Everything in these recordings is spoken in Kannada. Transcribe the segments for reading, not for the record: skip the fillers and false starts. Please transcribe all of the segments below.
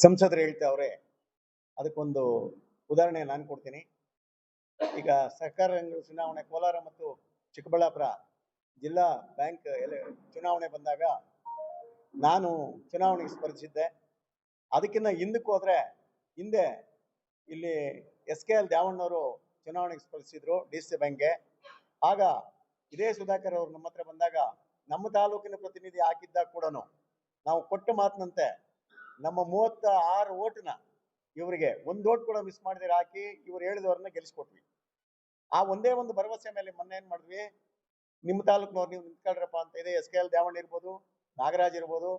ಸಂಸದರು ಹೇಳ್ತಾವ್ರೆ. ಅದಕ್ಕೊಂದು ಉದಾಹರಣೆ ನಾನು ಕೊಡ್ತೀನಿ. ಈಗ ಸರ್ಕಾರ ಚುನಾವಣೆ ಕೋಲಾರ ಮತ್ತು ಚಿಕ್ಕಬಳ್ಳಾಪುರ ಜಿಲ್ಲಾ ಬ್ಯಾಂಕ್ ಚುನಾವಣೆ ಬಂದಾಗ ನಾನು ಚುನಾವಣೆಗೆ ಸ್ಪರ್ಧಿಸಿದ್ದೆ. ಅದಕ್ಕಿಂತ ಹಿಂದಕ್ಕೆ ಹೋದ್ರೆ ಹಿಂದೆ ಇಲ್ಲಿ SKL ದ್ಯಾವಣ್ಣವರು ಚುನಾವಣೆಗೆ ಸ್ಪರ್ಧಿಸಿದ್ರು DC ಬ್ಯಾಂಕ್ಗೆ. ಆಗ ಇದೇ ಸುಧಾಕರ್ ಅವರು ನಮ್ಮ ಹತ್ರ ಬಂದಾಗ ನಮ್ಮ ತಾಲೂಕಿನ ಪ್ರತಿನಿಧಿ ಹಾಕಿದ್ದಾಗ ಕೂಡ ನಾವು ಕೊಟ್ಟ ಮಾತಿನಂತೆ ನಮ್ಮ 36 ಓಟ್ನ ಇವರಿಗೆ ಒಂದು ಓಟ್ ಕೂಡ ಮಿಸ್ ಮಾಡಿದ್ರೆ ಹಾಕಿ ಇವ್ರು ಹೇಳಿದವ್ರನ್ನ ಗೆಲ್ಲಿಸ್ಕೊಟ್ವಿ. ಆ ಒಂದೇ ಒಂದು ಭರವಸೆ ಮೇಲೆ ಮೊನ್ನೆ ಏನ್ ಮಾಡಿದ್ವಿ, ನಿಮ್ಮ ತಾಲೂಕಿನವ್ರು ನೀವು ನಿಂತ್ಕೊಳ್ರಪ್ಪ ಅಂತ ಇದೆ. SKL ದ್ಯಾವಣ್ಣ ಇರ್ಬೋದು, ನಾಗರಾಜ್ ಇರ್ಬೋದು,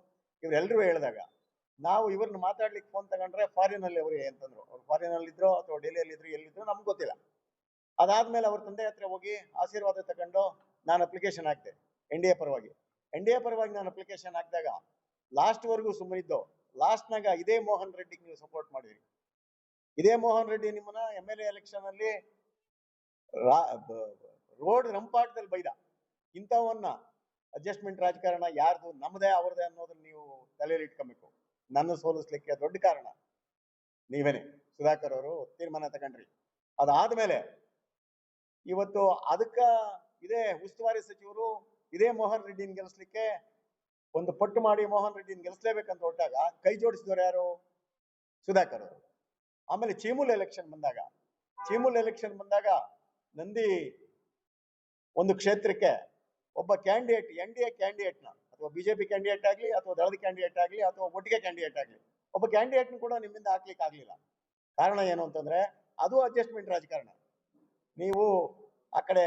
ಇವರೆಲ್ಲರೂ ಹೇಳಿದಾಗ ನಾವು ಇವ್ರನ್ನ ಮಾತಾಡ್ಲಿಕ್ಕೆ ಫೋನ್ ತಗೊಂಡ್ರೆ ಫಾರಿನ್ ಅಲ್ಲಿ ಅವ್ರಿಗೆ ಅಂತಂದ್ರು. ಅವ್ರು ಫಾರಿನ್ ಅಲ್ಲಿ ಇದ್ರು ಅಥವಾ ಡೆಲ್ಲಿಯಲ್ಲಿ ಇದ್ರು, ಎಲ್ಲಿದ್ರು ನಮ್ಗೆ ಗೊತ್ತಿಲ್ಲ. ಅದಾದ್ಮೇಲೆ ಅವ್ರ ತಂದೆ ಹತ್ರ ಹೋಗಿ ಆಶೀರ್ವಾದ ತಗೊಂಡು ನಾನು ಅಪ್ಲಿಕೇಶನ್ ಹಾಕ್ದೆ NDA ಪರವಾಗಿ ನಾನು ಅಪ್ಲಿಕೇಶನ್ ಹಾಕಿದಾಗ ಲಾಸ್ಟ್ ವರ್ಗೂ ಸುಮ್ಮನಿದ್ದು. ಲಾಸ್ಟ್ನಾಗ ಇದೇ ಮೋಹನ್ ರೆಡ್ಡಿಗೆ ನೀವು ಸಪೋರ್ಟ್ ಮಾಡಿದ್ರಿ. ಇದೇ ಮೋಹನ್ ರೆಡ್ಡಿ ನಿಮ್ಮನ್ನ MLA ಎಲೆಕ್ಷನ್ ಅಲ್ಲಿ ರೋಡ್ ರಂಪಾಟದಲ್ಲಿ ಬೈದ. ಇಂಥವನ್ನ ಅಡ್ಜಸ್ಟ್ಮೆಂಟ್ ರಾಜಕಾರಣ ಯಾರ್ದು, ನಮ್ಮದೇ ಅವ್ರದೇ ಅನ್ನೋದನ್ನ ನೀವು ತಲೆಯಲ್ಲಿ ಇಟ್ಕೊಬೇಕು. ನನ್ನ ಸೋಲಿಸ್ಲಿಕ್ಕೆ ದೊಡ್ಡ ಕಾರಣ ನೀವೇನೆ. ಸುಧಾಕರ್ ಅವರು ತೀರ್ಮಾನ ತಗೊಂಡ್ರಿ. ಅದಾದ್ಮೇಲೆ ಇವತ್ತು ಅದಕ್ಕ ಇದೇ ಉಸ್ತುವಾರಿ ಸಚಿವರು ಇದೇ ಮೋಹನ್ ರೆಡ್ಡಿನ ಗೆಲ್ಲಿಸ್ಲಿಕ್ಕೆ ಒಂದು ಪಟ್ಟು ಮಾಡಿ ಮೋಹನ್ ರೆಡ್ಡಿನ ಗೆಲ್ಲಿಸ್ಲೇಬೇಕಂತ ಹೊರಟಾಗ ಕೈ ಜೋಡಿಸಿದವರು ಯಾರು? ಸುಧಾಕರ್ ಅವರು. ಆಮೇಲೆ ಚೀಮೂಲ್ ಎಲೆಕ್ಷನ್ ಬಂದಾಗ ನಂದಿ ಒಂದು ಕ್ಷೇತ್ರಕ್ಕೆ ಒಬ್ಬ ಕ್ಯಾಂಡಿಡೇಟ್, NDA ಕ್ಯಾಂಡಿಡೇಟ್ನ ಅಥವಾ BJP ಕ್ಯಾಂಡಿಡೇಟ್ ಆಗಲಿ ಅಥವಾ ದಳದ ಕ್ಯಾಂಡಿಡೇಟ್ ಆಗಲಿ ಅಥವಾ ಒಟ್ಟಿಗೆ ಕ್ಯಾಂಡಿಡೇಟ್ ಆಗಲಿ ಒಬ್ಬ ಕ್ಯಾಂಡಿಡೇಟ್ನ ಕೂಡ ನಿಮ್ಮಿಂದ ಹಾಕ್ಲಿಕ್ಕೆ ಆಗ್ಲಿಲ್ಲ. ಕಾರಣ ಏನು ಅಂತಂದ್ರೆ ಅದು ಅಡ್ಜಸ್ಟ್ಮೆಂಟ್ ರಾಜಕಾರಣ. ನೀವು ಆ ಕಡೆ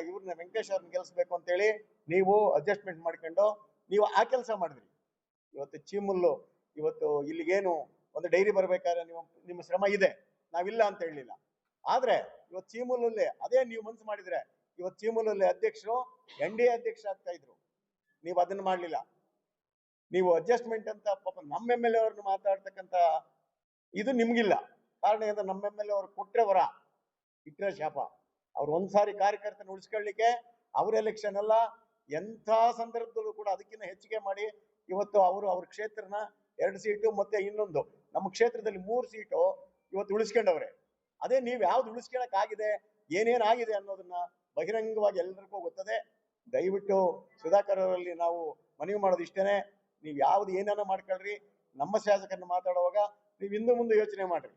ಇವ್ರನ್ನ ವೆಂಕಟೇಶ್ ಅವ್ರನ್ನ ಗೆಲ್ಲಿಸ್ಬೇಕು ಅಂತೇಳಿ ನೀವು ಅಡ್ಜಸ್ಟ್ಮೆಂಟ್ ಮಾಡ್ಕೊಂಡು ನೀವು ಆ ಕೆಲಸ ಮಾಡಿದ್ರಿ. ಇವತ್ತು ಚೀಮುಲ್ಲು ಇವತ್ತು ಇಲ್ಲಿಗೇನು ಒಂದು ಡೈರಿ ಬರ್ಬೇಕಾದ್ರೆ ನಿಮ್ಮ ಶ್ರಮ ಇದೆ, ನಾವಿಲ್ಲ ಅಂತ ಹೇಳಲಿಲ್ಲ. ಆದ್ರೆ ಇವತ್ತು ಚೀಮುಲಲ್ಲಿ ಅದೇ ನೀವು ಮನ್ಸು ಮಾಡಿದ್ರೆ ಇವತ್ತು ಚೀಮುಲಲ್ಲಿ ಅಧ್ಯಕ್ಷರು NDA ಅಧ್ಯಕ್ಷ ಆಗ್ತಾ ಇದ್ರು. ನೀವು ಅದನ್ನ ಮಾಡ್ಲಿಲ್ಲ. ನೀವು ಅಡ್ಜಸ್ಟ್ಮೆಂಟ್ ಅಂತ ಪಾಪ ನಮ್ಮ MLA ಅವ್ರನ್ನ ಮಾತಾಡ್ತಕ್ಕಂತ ಇದು ನಿಮ್ಗಿಲ್ಲ. ಕಾರಣ ಏನಂದ್ರೆ ನಮ್ಮ MLA ಅವ್ರು ಕೊಟ್ರೆ ವರ, ಇಟ್ರೆ ಶಾಪ. ಅವ್ರು ಒಂದ್ಸಾರಿ ಕಾರ್ಯಕರ್ತನ ಉಳಿಸ್ಕೊಳ್ಳಿಕ್ಕೆ ಅವ್ರ ಎಲೆಕ್ಷನ್ ಅಲ್ಲ, ಎಂಥ ಸಂದರ್ಭದಲ್ಲೂ ಕೂಡ ಅದಕ್ಕಿಂತ ಹೆಚ್ಚಿಗೆ ಮಾಡಿ ಇವತ್ತು ಅವ್ರ ಕ್ಷೇತ್ರನ 2 ಸೀಟು ಮತ್ತೆ ಇನ್ನೊಂದು ನಮ್ಮ ಕ್ಷೇತ್ರದಲ್ಲಿ 3 ಸೀಟು ಇವತ್ತು ಉಳಿಸ್ಕೊಂಡವ್ರೆ. ಅದೇ ನೀವು ಯಾವ್ದು ಉಳಿಸ್ಕೊಳಕ್ ಆಗಿದೆ, ಏನೇನಾಗಿದೆ ಅನ್ನೋದನ್ನ ಬಹಿರಂಗವಾಗಿ ಎಲ್ಲರಿಗೂ ಗೊತ್ತದೆ. ದಯವಿಟ್ಟು ಸುಧಾಕರ್ ಅವರಲ್ಲಿ ನಾವು ಮನವಿ ಮಾಡೋದು ಇಷ್ಟೇನೆ, ನೀವು ಯಾವ್ದು ಏನೇನೋ ಮಾಡ್ಕೊಳ್ರಿ. ನಮ್ಮ ಶಾಸಕರನ್ನ ಮಾತಾಡುವಾಗ ನೀವು ಹಿಂದೆ ಮುಂದೆ ಯೋಚನೆ ಮಾಡ್ರಿ.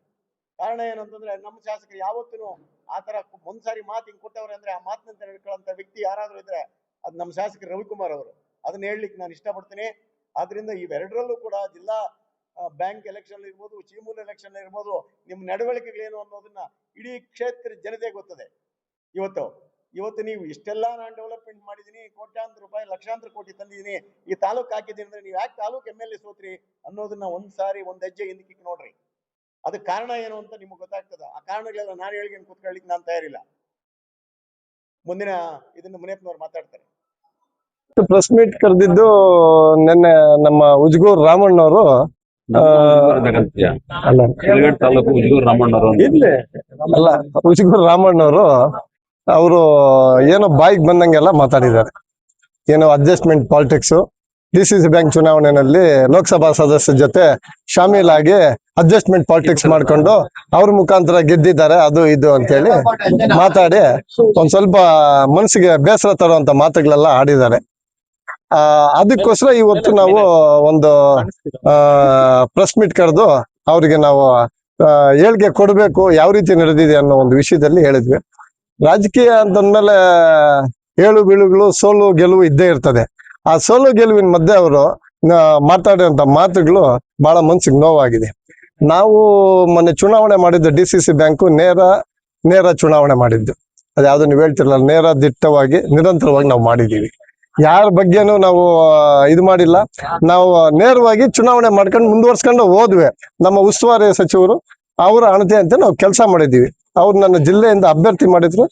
ಕಾರಣ ಏನಂತಂದ್ರೆ ನಮ್ಮ ಶಾಸಕರು ಯಾವತ್ತೂ ಆ ತರ ಒಂದ್ಸಾರಿ ಮಾತು ಹಿಂಗ್ ಕೊಟ್ಟವ್ರೆ ಅಂದ್ರೆ ಆ ಮಾತಿನಂತ ಹೇಳ್ಕೊಳ್ಳೋಂಥ ವ್ಯಕ್ತಿ ಯಾರಾದ್ರೂ ಇದ್ರೆ ಅದು ನಮ್ಮ ಶಾಸಕರು ರವಿಕುಮಾರ್ ಅವರು. ಅದನ್ನ ಹೇಳಲಿಕ್ಕೆ ನಾನು ಇಷ್ಟಪಡ್ತೀನಿ. ಆದ್ರಿಂದ ಇವೆರಡರಲ್ಲೂ ಕೂಡ ಜಿಲ್ಲಾ ಬ್ಯಾಂಕ್ ಎಲೆಕ್ಷನ್ ಇರ್ಬೋದು, ಚೀಮೂಲ್ ಎಲೆಕ್ಷನ್ ಇರ್ಬೋದು, ನಿಮ್ಮ ನಡವಳಿಕೆಗಳೇನು ಅನ್ನೋದನ್ನ ಇಡೀ ಕ್ಷೇತ್ರ ಜನತೆ ಗೊತ್ತದೆ. ಇವತ್ತು ನೀವು ಇಷ್ಟೆಲ್ಲ ನಾನು ಡೆವಲಪ್ಮೆಂಟ್ ಮಾಡಿದೀನಿ, ಕೋಟ್ಯಾಂತರ ರೂಪಾಯಿ ಲಕ್ಷಾಂತರ ಕೋಟಿ ತಂದಿದ್ದೀನಿ, ಈ ತಾಲೂಕು ಹಾಕಿದ್ದೀನಿ ಅಂದ್ರೆ ನೀವು ಯಾಕೆ ತಾಲೂಕು MLA ಸೋತ್ರಿ ಅನ್ನೋದನ್ನ ಒಂದ್ಸಾರಿ ಒಂದ್ ಹೆಜ್ಜೆ ಹಿಂದಕ್ಕೆ ನೋಡ್ರಿ. ಅದಕ್ಕೆ ಕಾರಣ ಏನು ಅಂತ ನಿಮ್ಗೆ ಗೊತ್ತಾಗ್ತದ. ಆ ಕಾರಣಗಳೆಲ್ಲ ನಾನು ಹೇಳ್ಕೊಂಡು ಕೂತ್ಕೊಳ್ಳಿಕ್ಕೆ ನಾನು ತಯಾರಿಲ್ಲ. ಮುಂದಿನ ಇದನ್ನು ಮುನಿಯಪ್ಪನವ್ರು ಮಾತಾಡ್ತಾರೆ. ಪ್ರೆಸ್ ಮೀಟ್ ಕರೆದಿದ್ದು ನಿನ್ನೆ ನಮ್ಮ ಉಜ್ಗೂರ್ ರಾಮಣ್ಣವರು ಉಜ್ಗೂರ್ ರಾಮಣ್ಣವರು ಅವರು ಏನೋ ಬಾಯಿಗೆ ಬಂದಂಗೆಲ್ಲ ಮಾತಾಡಿದ್ದಾರೆ. ಏನೋ ಅಡ್ಜಸ್ಟ್ಮೆಂಟ್ ಪಾಲಿಟಿಕ್ಸ್, DCC ಬ್ಯಾಂಕ್ ಚುನಾವಣೆಯಲ್ಲಿ ಲೋಕಸಭಾ ಸದಸ್ಯರ ಜೊತೆ ಶಾಮೀಲಾಗಿ ಅಡ್ಜಸ್ಟ್ಮೆಂಟ್ ಪಾಲಿಟಿಕ್ಸ್ ಮಾಡ್ಕೊಂಡು ಅವ್ರ ಮುಖಾಂತರ ಗೆದ್ದಿದ್ದಾರೆ, ಅದು ಇದು ಅಂತ ಹೇಳಿ ಮಾತಾಡಿ ಒಂದ್ ಸ್ವಲ್ಪ ಮನಸ್ಸಿಗೆ ಬೇಸರ ತರುವಂತ ಮಾತುಗಳೆಲ್ಲ ಆಡಿದ್ದಾರೆ. ಅದಕ್ಕೋಸ್ಕರ ಇವತ್ತು ನಾವು ಒಂದು ಪ್ರೆಸ್ ಮೀಟ್ ಕರೆದು ಅವ್ರಿಗೆ ನಾವು ಹೇಳಿಕೆ ಕೊಡ್ಬೇಕು, ಯಾವ ರೀತಿ ನಡೆದಿದೆ ಅನ್ನೋ ಒಂದು ವಿಷಯದಲ್ಲಿ ಹೇಳಿದ್ವಿ. ರಾಜಕೀಯ ಅಂತಂದ್ಮೇಲೆ ಏಳು ಬೀಳುಗಳು, ಸೋಲು ಗೆಲುವು ಇದ್ದೇ ಇರ್ತದೆ. ಆ ಸೋಲು ಗೆಲುವಿನ ಮಧ್ಯೆ ಅವರು ಮಾತಾಡಿದಂತ ಮಾತುಗಳು ಬಹಳ ಮನ್ಸಿಗೆ ನೋವಾಗಿದೆ. ನಾವು ಮೊನ್ನೆ ಚುನಾವಣೆ ಮಾಡಿದ್ದು DCC ಬ್ಯಾಂಕು ನೇರ ಚುನಾವಣೆ ಮಾಡಿದ್ದು. ಅದ್ಯಾವ್ದು ನೀವು ಹೇಳ್ತಿರಲ್ಲ, ನೇರ ದಿಟ್ಟವಾಗಿ ನಿರಂತರವಾಗಿ ನಾವು ಮಾಡಿದೀವಿ. ಯಾರ ಬಗ್ಗೆನೂ ನಾವು ಇದು ಮಾಡಿಲ್ಲ. ನಾವು ನೇರವಾಗಿ ಚುನಾವಣೆ ಮಾಡ್ಕೊಂಡು ಮುಂದುವರ್ಸ್ಕೊಂಡು ಹೋದ್ವಿ. ನಮ್ಮ ಉಸ್ತುವಾರಿ ಸಚಿವರು ಅವರ ಅಣತೆ ಅಂತ ನಾವು ಕೆಲಸ ಮಾಡಿದೀವಿ. ಅವ್ರು ನನ್ನ ಜಿಲ್ಲೆಯಿಂದ ಅಭ್ಯರ್ಥಿ ಮಾಡಿದ್ರು.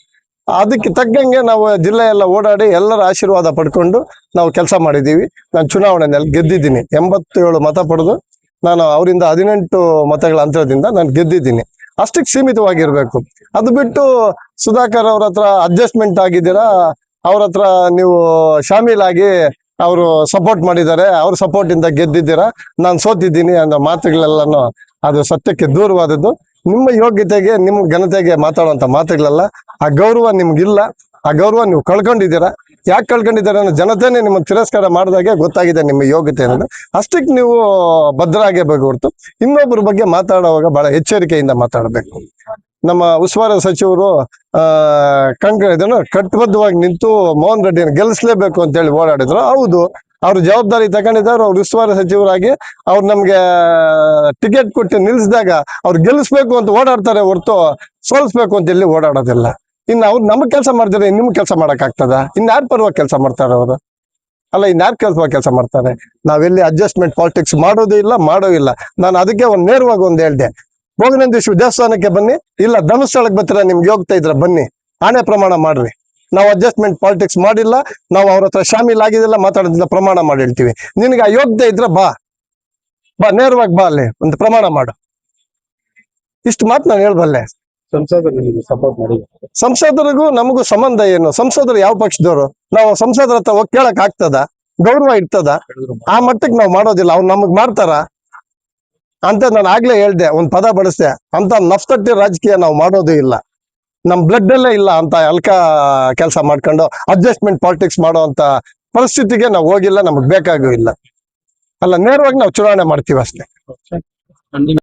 ಅದಕ್ಕೆ ತಕ್ಕಂಗೆ ನಾವು ಜಿಲ್ಲೆ ಎಲ್ಲ ಓಡಾಡಿ ಎಲ್ಲರ ಆಶೀರ್ವಾದ ಪಡ್ಕೊಂಡು ನಾವು ಕೆಲಸ ಮಾಡಿದೀವಿ. ನಾನು ಚುನಾವಣೆಯಲ್ಲಿ ಗೆದ್ದಿದ್ದೀನಿ. 87 ಮತ ಪಡೆದು ನಾನು ಅವರಿಂದ 18 ಮತಗಳ ಅಂತರದಿಂದ ನಾನು ಗೆದ್ದಿದ್ದೀನಿ. ಅಷ್ಟಕ್ಕೆ ಸೀಮಿತವಾಗಿರ್ಬೇಕು. ಅದು ಬಿಟ್ಟು ಸುಧಾಕರ್ ಅವ್ರ ಹತ್ರ ಅಡ್ಜಸ್ಟ್ಮೆಂಟ್ ಆಗಿದ್ದೀರಾ, ಅವ್ರ ಹತ್ರ ನೀವು ಶಾಮೀಲಾಗಿ ಅವರು ಸಪೋರ್ಟ್ ಮಾಡಿದ್ದಾರೆ, ಅವ್ರ ಸಪೋರ್ಟ್ ಇಂದ ಗೆದ್ದಿದ್ದೀರಾ, ನಾನು ಸೋತಿದ್ದೀನಿ ಅನ್ನೋ ಮಾತುಗಳೆಲ್ಲನೂ ಅದು ಸತ್ಯಕ್ಕೆ ದೂರವಾದದ್ದು. ನಿಮ್ಮ ಯೋಗ್ಯತೆಗೆ, ನಿಮ್ಮ ಘನತೆಗೆ ಮಾತಾಡುವಂತ ಮಾತುಗಳೆಲ್ಲ. ಆ ಗೌರವ ನಿಮ್ಗಿಲ್ಲ, ಆ ಗೌರವ ನೀವು ಕಳ್ಕೊಂಡಿದ್ದೀರಾ. ಯಾಕೆ ಕಳ್ಕೊಂಡಿದ್ದಾರೆ ಅನ್ನೋ ಜನತೆನೇ ನಿಮ್ಮ ತಿರಸ್ಕಾರ ಮಾಡಿದಾಗೆ ಗೊತ್ತಾಗಿದೆ ನಿಮ್ಮ ಯೋಗ್ಯತೆ ಅನ್ನೋದು. ಅಷ್ಟಕ್ಕೆ ನೀವು ಭದ್ರಾಗಬೇಕು ಹೊರತು ಇನ್ನೊಬ್ಬರ ಬಗ್ಗೆ ಮಾತಾಡುವಾಗ ಬಹಳ ಎಚ್ಚರಿಕೆಯಿಂದ ಮಾತಾಡಬೇಕು. ನಮ್ಮ ಉಸ್ತುವಾರಿ ಸಚಿವರು ಇದನ್ನು ಕಟ್ಟಬದ್ಧವಾಗಿ ನಿಂತು ಮೋಹನ್ ರೆಡ್ಡಿಯನ್ನು ಗೆಲ್ಲಿಸಲೇಬೇಕು ಅಂತ ಹೇಳಿ ಓಡಾಡಿದ್ರು. ಹೌದು, ಅವ್ರ ಜವಾಬ್ದಾರಿ ತಗೊಂಡಿದ್ದಾರೆ. ಅವ್ರು ಉಸ್ತುವಾರಿ ಸಚಿವರಾಗಿ ಅವ್ರು ನಮ್ಗೆ ಟಿಕೆಟ್ ಕೊಟ್ಟು ನಿಲ್ಸಿದಾಗ ಅವ್ರು ಗೆಲ್ಲಿಸ್ಬೇಕು ಅಂತ ಓಡಾಡ್ತಾರೆ ಹೊರತು ಸೋಲಿಸ್ಬೇಕು ಅಂತ ಎಲ್ಲಿ ಓಡಾಡೋದಿಲ್ಲ. ಇನ್ನು ಅವ್ರು ನಮಗ್ ಕೆಲಸ ಮಾಡ್ತಾರೆ, ನಿಮ್ಗೆ ಕೆಲಸ ಮಾಡಕ್ ಆಗ್ತದ? ಇನ್ಯಾರ ಪರವಾಗಿ ಕೆಲಸ ಮಾಡ್ತಾರೆ ಅವರು? ಅಲ್ಲ, ಇನ್ಯಾರ ಕೆಲಸ ಮಾಡ್ತಾರೆ? ನಾವೆಲ್ಲಿ ಅಡ್ಜಸ್ಟ್ಮೆಂಟ್ ಪಾಲಿಟಿಕ್ಸ್ ಮಾಡೋದೇ ಇಲ್ಲ, ಮಾಡೋ ಇಲ್ಲ. ನಾನು ಅದಕ್ಕೆ ನೇರವಾಗಿ ಒಂದ್ ಹೇಳ್ದೆ, ಭೋಗನಂದೀಶ್ವರ ದೇವಸ್ಥಾನಕ್ಕೆ ಬನ್ನಿ, ಇಲ್ಲ ಧರ್ಮಸ್ಥಳಕ್ಕೆ ಬರ್ತೀರಾ, ನಿಮ್ಗೆ ಹೋಗ್ತಾ ಇದ್ರ ಬನ್ನಿ, ಆಣೆ ಪ್ರಮಾಣ ಮಾಡ್ರಿ. ನಾವು ಅಡ್ಜಸ್ಟ್ಮೆಂಟ್ ಪಾಲಿಟಿಕ್ಸ್ ಮಾಡಿಲ್ಲ, ನಾವು ಅವ್ರ ಹತ್ರ ಶಾಮೀಲ್ ಆಗಿದಿಲ್ಲ, ಮಾತಾಡೋದಿಲ್ಲ, ಪ್ರಮಾಣ ಮಾಡಿ ಹೇಳ್ತೀವಿ. ನಿನ್ಗೆ ಆ ಯೋಗ್ಯತೆ ಇದ್ರೆ ಬಾ, ನೇರವಾಗಿ ಬಾ, ಅಲ್ಲಿ ಒಂದು ಪ್ರಮಾಣ ಮಾಡು. ಇಷ್ಟು ಮಾತು ನಾನು ಹೇಳ್ಬಲ್ಲೆ. ಸಪೋರ್ಟ್ ಮಾಡಿ ಸಂಸದರಿಗೂ ನಮಗೂ ಸಂಬಂಧ ಏನು? ಸಂಸದರು ಯಾವ ಪಕ್ಷದವರು? ನಾವು ಸಂಸದರ ಹತ್ರ ಹೋಗಿ ಕೇಳಕ್ ಆಗ್ತದ? ಗೌರವ ಇರ್ತದ? ಆ ಮಟ್ಟಕ್ಕೆ ನಾವು ಮಾಡೋದಿಲ್ಲ. ಅವ್ರು ನಮಗ್ ಮಾಡ್ತಾರ ಅಂತ ನಾನು ಆಗ್ಲೇ ಹೇಳ್ದೆ, ಒಂದ್ ಪದ ಬಳಸ್ದೆ. ಅಂತ ನಫ್ತಟ್ಟಿ ರಾಜಕೀಯ ನಾವು ಮಾಡೋದು ಇಲ್ಲ, ನಮ್ ಬ್ಲಡ್ ಅಲ್ಲೇ ಇಲ್ಲ ಅಂತ ಅಲ್ಕ ಕೆಲಸ ಮಾಡ್ಕೊಂಡು ಅಡ್ಜಸ್ಟ್ಮೆಂಟ್ ಪಾಲಿಟಿಕ್ಸ್ ಮಾಡೋ ಅಂತ ಪರಿಸ್ಥಿತಿಗೆ ನಾವು ಹೋಗಿಲ್ಲ, ನಮಗ್ ಬೇಕಾಗೂ ಇಲ್ಲ. ಅಲ್ಲ, ನೇರವಾಗಿ ನಾವು ಚುನಾವಣೆ ಮಾಡ್ತೀವಿ ಅಷ್ಟೇ.